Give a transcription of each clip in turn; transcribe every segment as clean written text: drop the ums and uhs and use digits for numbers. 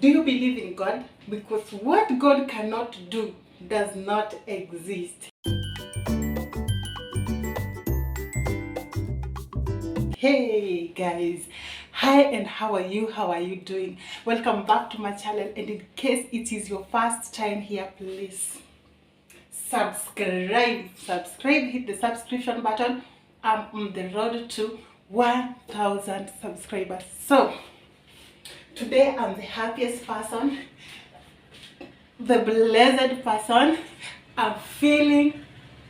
Do you believe in God? Because what God cannot do does not exist. Hey guys, hi, and how are you? How are you doing? Welcome back to my channel, and in case it is your first time here, please subscribe, hit the subscription button. I'm on the road to 1,000 subscribers. So today I'm the happiest person, the blessed person. I'm feeling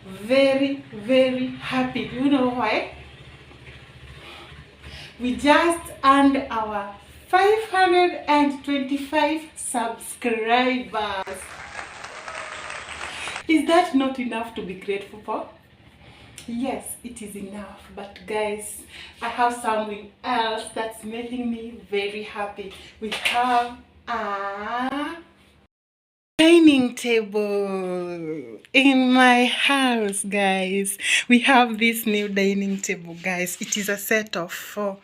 very, very happy. Do you know why? We just earned our 525 subscribers. Is that not enough to be grateful for? Yes, it is enough. But guys, I have something else that's making me very happy. We have a dining table in my house, guys. We have this new dining table, guys. It is a set of 4.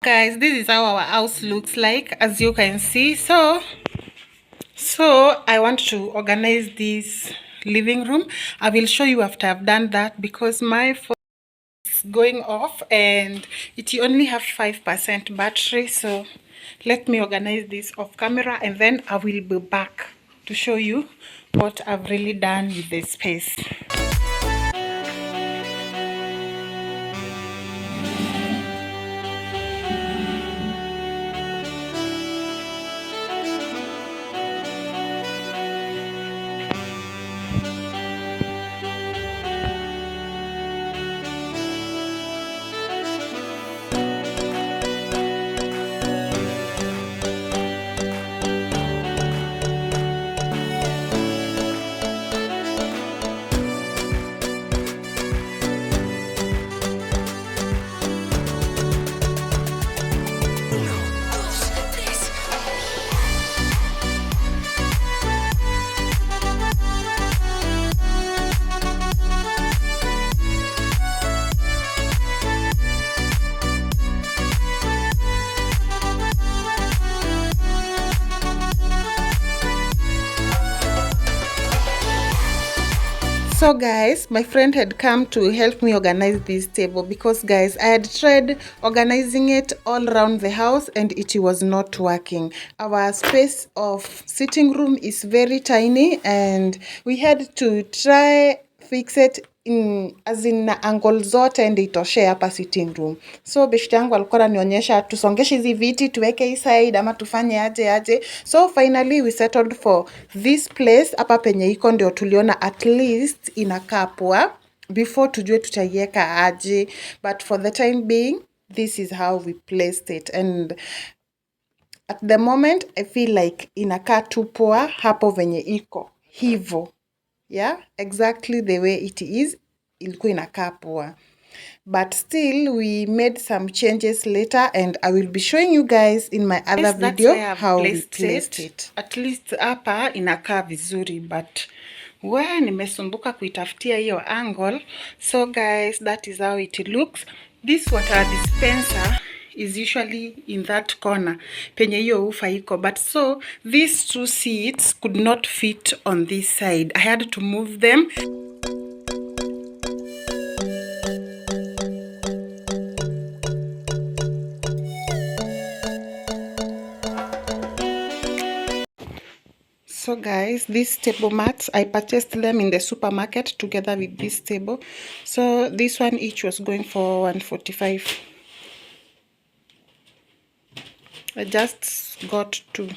Guys, this is how our house looks like, as you can see. So I want to organize this living room. I will show you after I've done that, because my phone is going off and it only have 5% battery. So let me organize this off camera, and then I will be back to show you what I've really done with the space. So guys, my friend had come to help me organize this table, because guys, I had tried organizing it all around the house and it was not working. Our space of sitting room is very tiny, and we had to try fix it in angle zote and itoshe hapa sitting room. So beshte yangu alikuwa ananionyesha tusongeshe hizi viti tuweke hii side ama tufanye aje. So finally we settled for this place. Hapa penye iko ndio tuliona at least inakaa poa before tujue tutaiweka aje, but for the time being this is how we placed it, and at the moment I feel like inakaa tu poa hapo venye iko hivo. Yeah, exactly the way it is, ilikuwa inakaa poa. But still, we made some changes later, and I will be showing you guys in my other video how we placed it. At least hapa inakaa vizuri, but nimesumbuka kuitafutia hiyo angle. So guys, that is how it looks. This water dispenser is usually in that corner penye hiyo ufa iko, but so these 2 seats could not fit on this side. I had to move them. So guys, these table mats, I purchased them in the supermarket together with this table. So this one each was going for 145. I just got two.